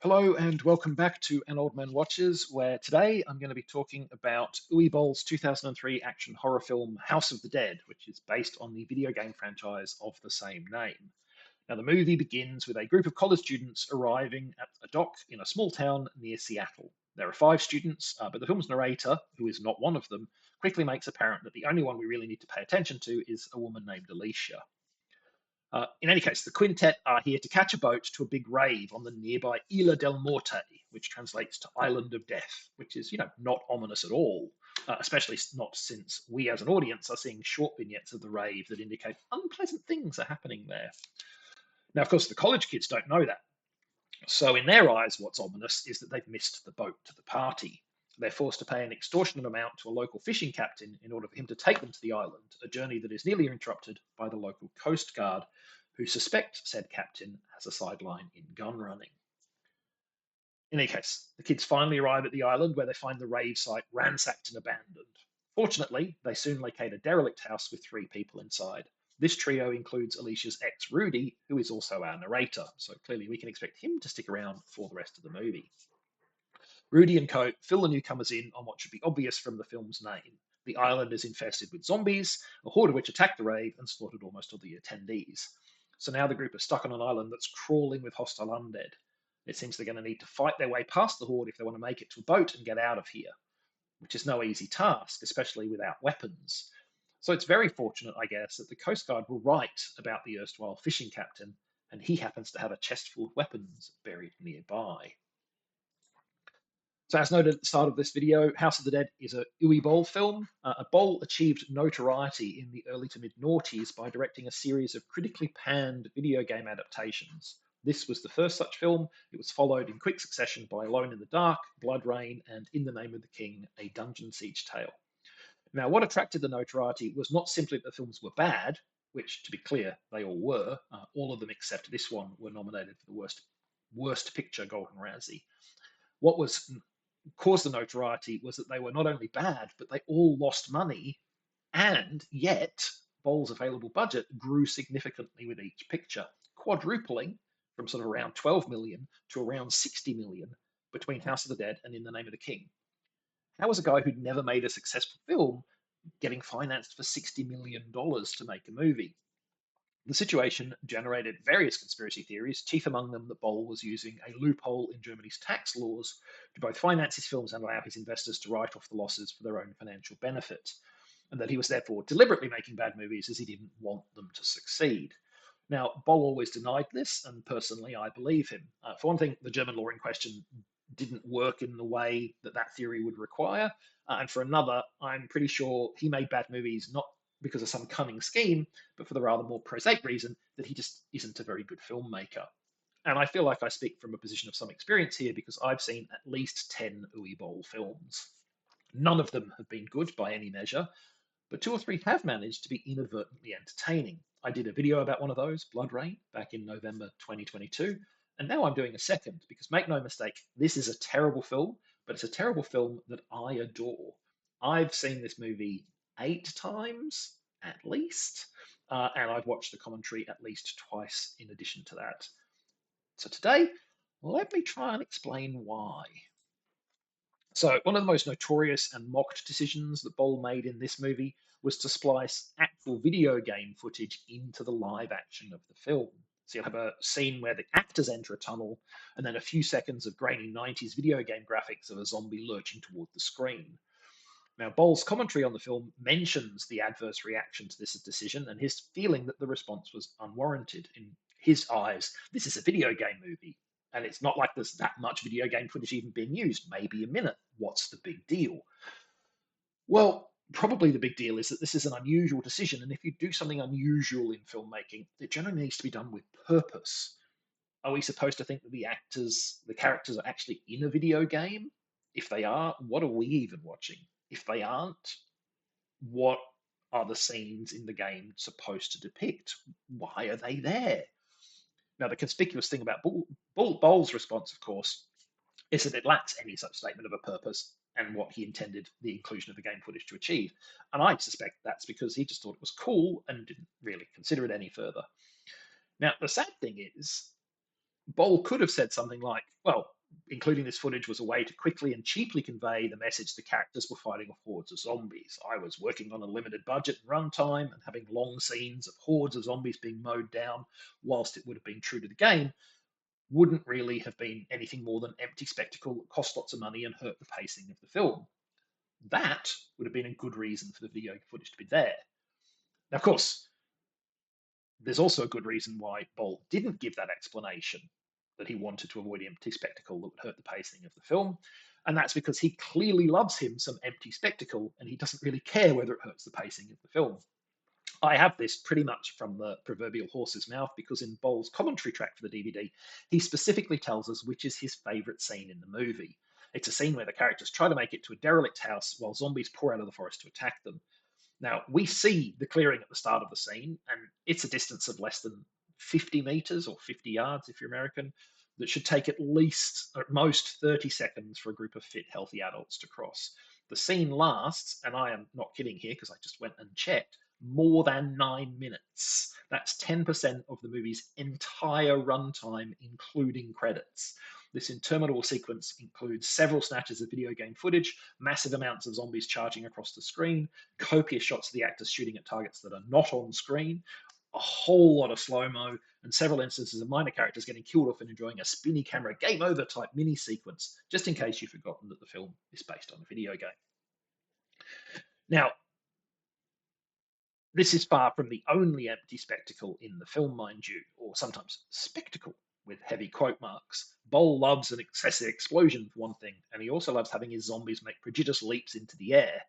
Hello and welcome back to An Old Man Watches, where today I'm going to be talking about Uwe Boll's 2003 action horror film House of the Dead, which is based on the video game franchise of the same name. Now, the movie begins with a group of college students arriving at a dock in a small town near Seattle. There are five students, but the film's narrator, who is not one of them, quickly makes apparent that the only one we really need to pay attention to is a woman named Alicia. In any case, the quintet are here to catch a boat to a big rave on the nearby Isla del Morte, which translates to Island of Death, which is, not ominous at all, especially not since we as an audience are seeing short vignettes of the rave that indicate unpleasant things are happening there. Now, of course, the college kids don't know that. So, in their eyes, what's ominous is that they've missed the boat to the party. They're forced to pay an extortionate amount to a local fishing captain in order for him to take them to the island, a journey that is nearly interrupted by the local Coast Guard, who suspect said captain has a sideline in gun running. In any case, the kids finally arrive at the island where they find the rave site ransacked and abandoned. Fortunately, they soon locate a derelict house with three people inside. This trio includes Alicia's ex Rudy, who is also our narrator, so clearly we can expect him to stick around for the rest of the movie. Rudy and Co. fill the newcomers in on what should be obvious from the film's name. The island is infested with zombies, a horde of which attacked the rave and slaughtered almost all the attendees. So now the group are stuck on an island that's crawling with hostile undead. It seems they're going to need to fight their way past the horde if they want to make it to a boat and get out of here, which is no easy task, especially without weapons. So it's very fortunate, I guess, that the Coast Guard were right about the erstwhile fishing captain, and he happens to have a chest full of weapons buried nearby. So, as noted at the start of this video, House of the Dead is a Uwe Boll film. Boll achieved notoriety in the early to mid noughties by directing a series of critically panned video game adaptations. This was the first such film. It was followed in quick succession by Alone in the Dark, Blood Rain, and In the Name of the King, a Dungeon Siege tale. Now, what attracted the notoriety was not simply that the films were bad, which, to be clear, they all were. All of them except this one were nominated for the worst picture Golden Razzie. What was caused the notoriety was that they were not only bad, but they all lost money, and yet Boll's available budget grew significantly with each picture, quadrupling from sort of around 12 million to around 60 million between House of the Dead and In the Name of the King. How was a guy who'd never made a successful film getting financed for $60 million to make a movie? The situation generated various conspiracy theories, chief among them that Boll was using a loophole in Germany's tax laws to both finance his films and allow his investors to write off the losses for their own financial benefit, and that he was therefore deliberately making bad movies as he didn't want them to succeed. Now, Boll always denied this, and personally, I believe him. For one thing, the German law in question didn't work in the way that that theory would require. And for another, I'm pretty sure he made bad movies not because of some cunning scheme, but for the rather more prosaic reason that he just isn't a very good filmmaker. And I feel like I speak from a position of some experience here because I've seen at least 10 Uwe Boll films. None of them have been good by any measure, but two or three have managed to be inadvertently entertaining. I did a video about one of those, Blood Rain, back in November 2022, and now I'm doing a second because make no mistake, this is a terrible film, but it's a terrible film that I adore. I've seen this movie 8 times at least, and I've watched the commentary at least twice in addition to that. So today, let me try and explain why. So, one of the most notorious and mocked decisions that Boll made in this movie was to splice actual video game footage into the live action of the film. So, you'll have a scene where the actors enter a tunnel, and then a few seconds of grainy 90s video game graphics of a zombie lurching toward the screen. Now, Boll's commentary on the film mentions the adverse reaction to this decision and his feeling that the response was unwarranted. In his eyes, this is a video game movie, and it's not like there's that much video game footage even being used, maybe a minute. What's the big deal? Well, probably the big deal is that this is an unusual decision, and if you do something unusual in filmmaking, it generally needs to be done with purpose. Are we supposed to think that the characters are actually in a video game? If they are, what are we even watching? If they aren't, what are the scenes in the game supposed to depict? Why are they there? Now, the conspicuous thing about Boll's response, of course, is that it lacks any such statement of a purpose and what he intended the inclusion of the game footage to achieve. And I suspect that's because he just thought it was cool and didn't really consider it any further. Now, the sad thing is, Boll could have said something like, well, including this footage was a way to quickly and cheaply convey the message the characters were fighting off hordes of zombies. I was working on a limited budget and runtime, and having long scenes of hordes of zombies being mowed down, whilst it would have been true to the game, wouldn't really have been anything more than empty spectacle that cost lots of money and hurt the pacing of the film. That would have been a good reason for the video footage to be there. Now, of course, there's also a good reason why Bolt didn't give that explanation, that he wanted to avoid empty spectacle that would hurt the pacing of the film. And that's because he clearly loves him some empty spectacle, and he doesn't really care whether it hurts the pacing of the film. I have this pretty much from the proverbial horse's mouth, because in Bowles' commentary track for the DVD, he specifically tells us which is his favourite scene in the movie. It's a scene where the characters try to make it to a derelict house while zombies pour out of the forest to attack them. Now, we see the clearing at the start of the scene, and it's a distance of less than 50 meters or 50 yards if you're American, that should take at least, at most, 30 seconds for a group of fit, healthy adults to cross. The scene lasts, and I am not kidding here because I just went and checked, more than 9 minutes. That's 10% of the movie's entire runtime, including credits. This interminable sequence includes several snatches of video game footage, massive amounts of zombies charging across the screen, copious shots of the actors shooting at targets that are not on screen, a whole lot of slow mo, and several instances of minor characters getting killed off and enjoying a spinny camera game over type mini sequence, just in case you've forgotten that the film is based on a video game. Now, this is far from the only empty spectacle in the film, mind you, or sometimes spectacle with heavy quote marks. Bol loves an excessive explosion, for one thing, and he also loves having his zombies make prodigious leaps into the air.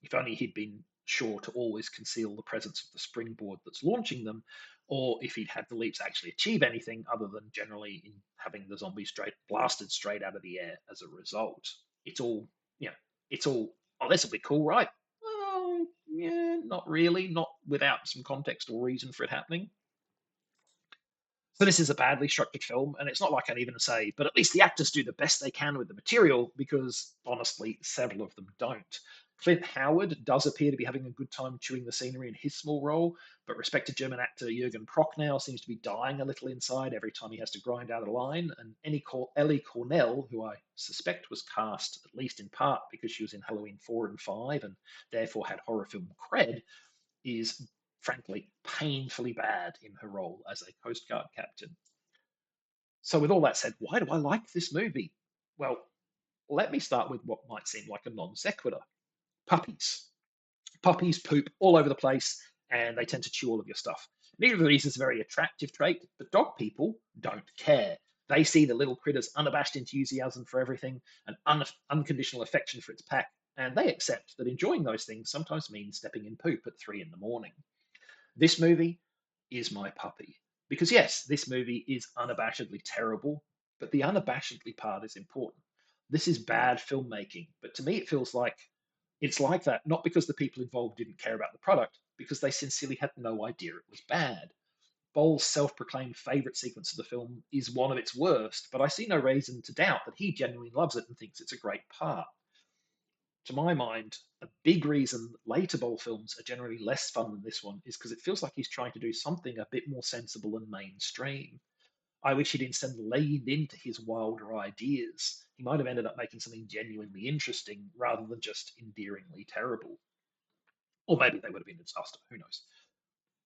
If only he'd been sure to always conceal the presence of the springboard that's launching them, or if he'd had the leaps actually achieve anything other than generally in having the zombies blasted straight out of the air as a result. It's all, it's all, oh, this will be cool, right? Well, yeah, not really, not without some context or reason for it happening. So this is a badly structured film, and it's not like I'd even say, but at least the actors do the best they can with the material, because honestly, several of them don't. Clint Howard does appear to be having a good time chewing the scenery in his small role, but respected German actor Jürgen Prochnow seems to be dying a little inside every time he has to grind out a line, and Ellie Cornell, who I suspect was cast at least in part because she was in Halloween 4 and 5 and therefore had horror film cred, is frankly painfully bad in her role as a Coast Guard captain. So, with all that said, why do I like this movie? Well, let me start with what might seem like a non sequitur: puppies. Puppies poop all over the place and they tend to chew all of your stuff. Neither of these is a very attractive trait, but dog people don't care. They see the little critter's unabashed enthusiasm for everything and unconditional affection for its pack, and they accept that enjoying those things sometimes means stepping in poop at 3 in the morning. This movie is my puppy. Because, yes, this movie is unabashedly terrible, but the unabashedly part is important. This is bad filmmaking, but to me, it feels like it's like that, not because the people involved didn't care about the product, because they sincerely had no idea it was bad. Bowles' self proclaimed favourite sequence of the film is one of its worst, but I see no reason to doubt that he genuinely loves it and thinks it's a great part. To my mind, a big reason later Bowl films are generally less fun than this one is because it feels like he's trying to do something a bit more sensible and mainstream. I wish he'd instead leaned into his wilder ideas. He might have ended up making something genuinely interesting rather than just endearingly terrible. Or maybe they would have been a disaster, who knows.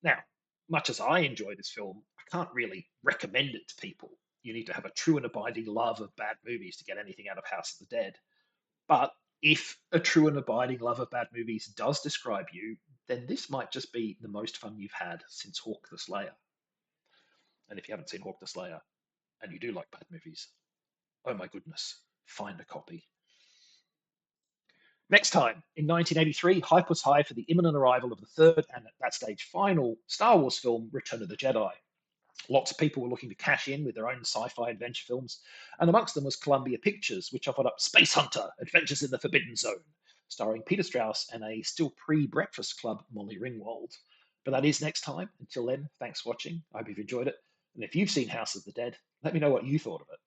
Now, much as I enjoy this film, I can't really recommend it to people. You need to have a true and abiding love of bad movies to get anything out of House of the Dead. But if a true and abiding love of bad movies does describe you, then this might just be the most fun you've had since Hawk the Slayer. And if you haven't seen Hawk the Slayer and you do like bad movies, oh my goodness, find a copy. Next time, in 1983, hype was high for the imminent arrival of the third and at that stage final Star Wars film, Return of the Jedi. Lots of people were looking to cash in with their own sci-fi adventure films, and amongst them was Columbia Pictures, which offered up Space Hunter: Adventures in the Forbidden Zone, starring Peter Strauss and a still pre-Breakfast Club Molly Ringwald. But that is next time. Until then, thanks for watching. I hope you've enjoyed it. And if you've seen House of the Dead, let me know what you thought of it.